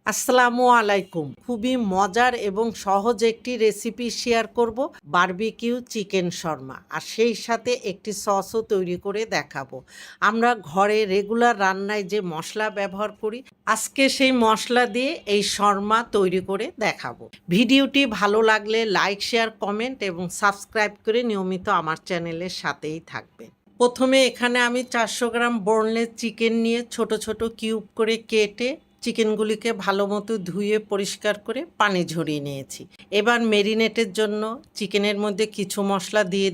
আসসালামু আলাইকুম। খুবই মজার এবং সহজ একটি রেসিপি শেয়ার করব, বারবিকিউ চিকেন শর্মা। আর সেই সাথে একটি সসও তৈরি করে দেখাবো। আমরা ঘরে রেগুলার রান্নায় যে মশলা ব্যবহার করি, আজকে সেই মশলা দিয়ে এই শর্মা তৈরি করে দেখাবো। ভিডিওটি ভালো লাগলে লাইক, শেয়ার, কমেন্ট এবং সাবস্ক্রাইব করে নিয়মিত আমার চ্যানেলের সাথেই থাকবেন। প্রথমে এখানে আমি 400 গ্রাম বোনলেস চিকেন নিয়ে ছোট ছোট কিউব করে কেটে চিকেনগুলিকে ভালো মতো ধুয়ে পরিষ্কার করে পানি ঝরিয়ে নিয়েছি। এবার মেরিনেটের জন্য চিকেনের মধ্যে কিছু মশলা দিয়ে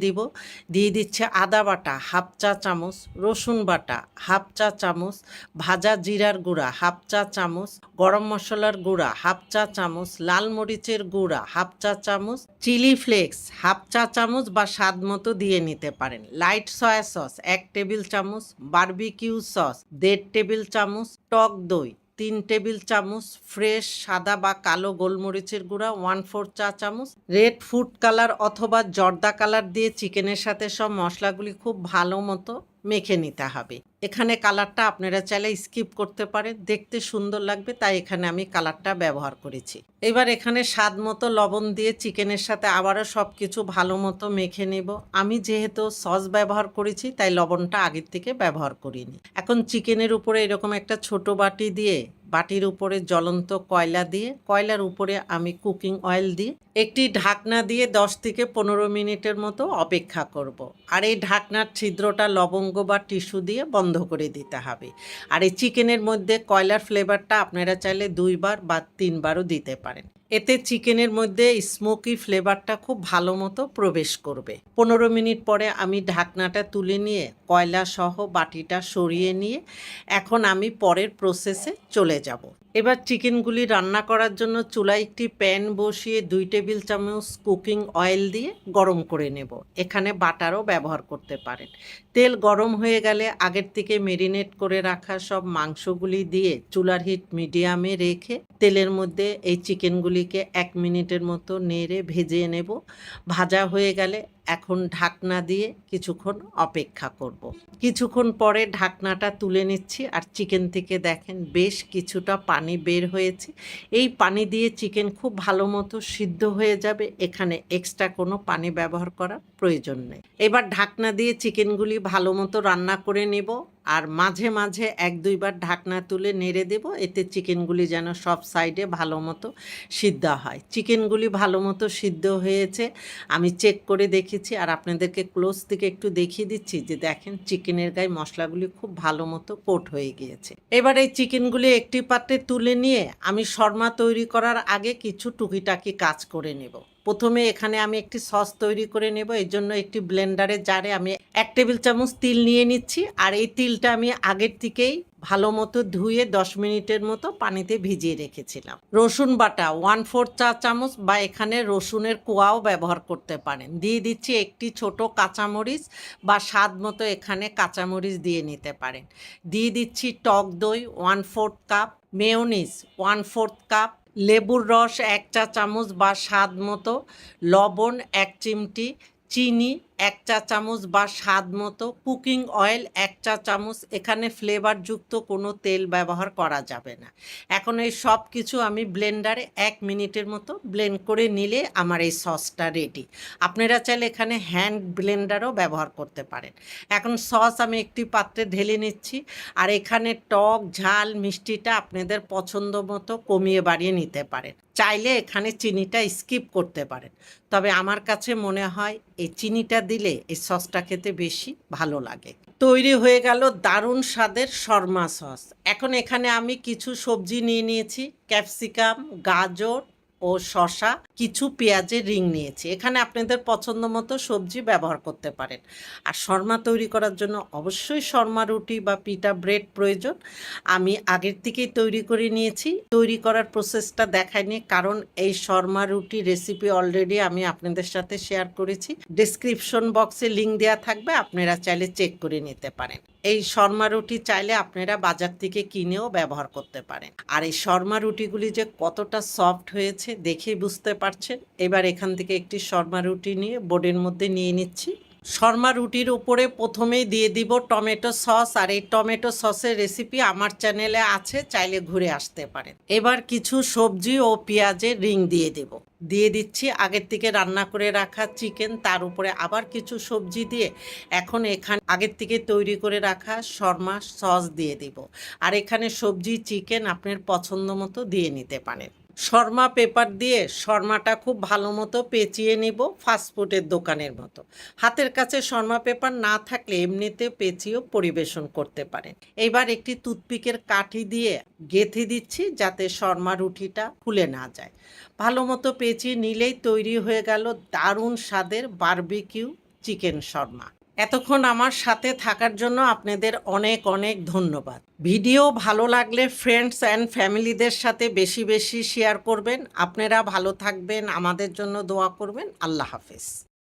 দিচ্ছে আদা বাটা হাফ চা চামচ, রসুন বাটা হাফ চা চামচ, ভাজা জিরার গুঁড়া হাফ চা চামচ, গরম মশলার গুঁড়া হাফ চা চামচ, লাল মরিচের গুঁড়া হাফ চা চামচ, চিলি ফ্লেক্স হাফ চা চামচ বা স্বাদ মতো দিয়ে নিতে পারেন, লাইট সয়া সস 1 টেবিল চামচ, বারবিকিউ সস 1.5 টেবিল চামচ, টক দই 3 টেবিল চামচ, ফ্রেশ সাদা বা কালো গোলমরিচের গুঁড়া 1/4 চা চামচ, রেড ফুড কালার অথবা জর্দা কালার দিয়ে চিকেনের সাথে সব মশলাগুলি খুব ভালো মতো মেখে নিতে হবে। এখানে কালারটা আপনারা চাইলে স্কিপ করতে পারেন, দেখতে সুন্দর লাগবে, তাই এখানে আমি কালারটা ব্যবহার করেছি। এবার এখানে স্বাদ মতো লবণ দিয়ে চিকেনের সাথে আবারও সব কিছু ভালো মতো মেখে নেব। আমি যেহেতু সস ব্যবহার করেছি তাই লবণটা আগের থেকে ব্যবহার করিনি। এখন চিকেনের উপরে এরকম একটা ছোট বাটি দিয়ে, বাটির উপরে জ্বলন্ত কয়লা দিয়ে, কয়লার উপরে আমি কুকিং অয়েল দিয়ে একটি ঢাকনা দিয়ে 10 থেকে 15 মিনিটের মতো অপেক্ষা করব। আর এই ঢাকনার ছিদ্রটা লবঙ্গ বা টিস্যু দিয়ে বন্ধ করে দিতে হবে। আর এই চিকেনের মধ্যে কয়লার ফ্লেভারটা আপনারা চাইলে 2 বার বা 3 বারও দিতে পারেন। এতে চিকেনের মধ্যে স্মোকি ফ্লেভারটা খুব ভালো মতো প্রবেশ করবে। 15 মিনিট পরে আমি ঢাকনাটা তুলে নিয়ে কয়লা সহ বাটিটা সরিয়ে নিয়ে এখন আমি পরের প্রসেসে চলে যাব। এবার চিকেনগুলি রান্না করার জন্য চুলায় একটি প্যান বসিয়ে 2 টেবিল চামচ কুকিং অয়েল দিয়ে গরম করে নেব। এখানে বাটারও ব্যবহার করতে পারেন। তেল গরম হয়ে গেলে আগের থেকে মেরিনেট করে রাখা সব মাংসগুলি দিয়ে চুলার হিট মিডিয়ামে রেখে তেলের মধ্যে এই চিকেনগুলিকে 1 মিনিটের মতো নেড়ে ভেজে নেব। ভাজা হয়ে গেলে এখন ঢাকনা দিয়ে কিছুক্ষণ অপেক্ষা করব। কিছুক্ষণ পরে ঢাকনাটা তুলে নিচ্ছি আর চিকেন থেকে দেখেন বেশ কিছুটা পানি বের হয়েছে। এই পানি দিয়ে চিকেন খুব ভালো মতো সিদ্ধ হয়ে যাবে, এখানে এক্সট্রা কোনো পানি ব্যবহার করার প্রয়োজন নেই। এবার ঢাকনা দিয়ে চিকেনগুলি ভালো মতো রান্না করে নেব আর মাঝে মাঝে 1-2 বার ঢাকনা তুলে নেড়ে দেব, এতে চিকেনগুলি যেন সব সাইডে ভালো মতো সিদ্ধ হয়। চিকেনগুলি ভালো মতো সিদ্ধ হয়েছে আমি চেক করে দেখেছি আর আপনাদেরকে ক্লোজ থেকে একটু দেখিয়ে দিচ্ছি যে দেখেন চিকেনের গায়ে মশলাগুলি খুব ভালো মতো কোট হয়ে গিয়েছে। এবার এই চিকেনগুলি একটি পাত্রে তুলে নিয়ে আমি শর্মা তৈরি করার আগে কিছু টুকিটাকি কাজ করে নেব। প্রথমে এখানে আমি একটি সস তৈরি করে নেব। এর জন্য একটি ব্লেন্ডারের জারে আমি 1 টেবিল চামচ তিল নিয়ে নিচ্ছি আর এই তিলটা আমি আগের থেকেই ভালো মতো ধুয়ে 10 মিনিটের মতো পানিতে ভিজিয়ে রেখেছিলাম। রসুন বাটা 1/4 চা চামচ বা এখানে রসুনের কোয়াও ব্যবহার করতে পারেন। দিয়ে দিচ্ছি একটি ছোট কাঁচামরিচ বা স্বাদ মতো এখানে কাঁচামরিচ দিয়ে নিতে পারেন। দিয়ে দিচ্ছি টক দই 1/4 কাপ, মেয়োনিজ 1/4 কাপ, লেবুর রস 1 চা চামচ বা স্বাদ মতো, লবণ 1 চিমটি, চিনি 1 চা চামচ বা স্বাদ মতো, কুকিং অয়েল 1 চা চামচ। এখানে ফ্লেভারযুক্ত কোনো তেল ব্যবহার করা যাবে না। এখন এই সব কিছু আমি ব্লেন্ডারে 1 মিনিটের মতো ব্লেন্ড করে নিলে আমার এই সসটা রেডি। আপনারা চাইলে এখানে হ্যান্ড ব্লেন্ডারও ব্যবহার করতে পারেন। এখন সস আমি একটি পাত্রে ঢেলে নিচ্ছি আর এখানে টক ঝাল মিষ্টিটা আপনাদের পছন্দ মতো কমিয়ে বাড়িয়ে নিতে পারেন। চাইলে এখানে চিনিটা স্কিপ করতে পারেন, তবে আমার কাছে মনে হয় এই চিনিটা দিলে এই সসটা খেতে বেশি ভালো লাগে। তৈরি হয়ে গেল দারুণ স্বাদের শর্মা সস। এখন এখানে আমি কিছু সবজি নিয়ে নিয়েছি, ক্যাপসিকাম, গাজর ও শসা, কিছু পেঁয়াজের রিং নিয়েছি। এখানে আপনাদের পছন্দ মতো সবজি ব্যবহার করতে পারেন। আর শর্মা তৈরি করার জন্য অবশ্যই শর্মা রুটি বা পিটা ব্রেড প্রয়োজন। আমি আগের থেকেই তৈরি করে নিয়েছি। তৈরি করার প্রসেসটা দেখাইনি কারণ এই শর্মা রুটি রেসিপি অলরেডি আমি আপনাদের সাথে শেয়ার করেছি। ডেসক্রিপশন বক্সে লিঙ্ক দেওয়া থাকবে, আপনারা চাইলে চেক করে নিতে পারেন। এই শর্মা রুটি চাইলে আপনারা বাজার থেকে কিনেও ব্যবহার করতে পারেন। আর এই শর্মা রুটিগুলি যে কতটা সফট হয়েছে দেখেই বুঝতে পারছেন। এবার এখান থেকে একটি শর্মা রুটি নিয়ে বোর্ডের মধ্যে নিয়ে নিচ্ছি। শর্মা রুটির উপরে প্রথমেই দিয়ে দিব টমেটো সস, আর এই টমেটো সসের রেসিপি আমার চ্যানেলে আছে, চাইলে ঘুরে আসতে পারেন। এবার কিছু সবজি ও পেঁয়াজের রিং দিয়ে দেব। দিয়ে দিচ্ছি আগের থেকে রান্না করে রাখা চিকেন, তার উপরে আবার কিছু সবজি দিয়ে এখন এখানে আগের থেকে তৈরি করে রাখা শর্মা সস দিয়ে দিব। আর এখানে সবজি চিকেন আপনার পছন্দ মতো দিয়ে নিতে পারেন। শর্মা পেপার দিয়ে শর্মাটা খুব ভালো মতো পেঁচিয়ে নিব, ফাস্টফুডের দোকানের মতো। হাতের কাছে শর্মা পেপার না থাকলে এমনিতে পেঁচিয়েও পরিবেশন করতে পারেন। এবার একটি টুথপিকের কাঠি দিয়ে গেঁথে দিচ্ছি যাতে শর্মা রুটিটা খুলে না যায়। ভালো মতো পেঁচিয়ে নিলেই তৈরি হয়ে গেল দারুণ স্বাদের বারবিকিউ চিকেন শর্মা। এতক্ষণ আমার সাথে থাকার জন্য আপনাদের অনেক অনেক ধন্যবাদ। ভিডিও ভালো লাগলে ফ্রেন্ডস অ্যান্ড ফ্যামিলিদের সাথে বেশি বেশি শেয়ার করবেন। আপনারা ভালো থাকবেন, আমাদের জন্য দোয়া করবেন। আল্লাহ হাফেজ।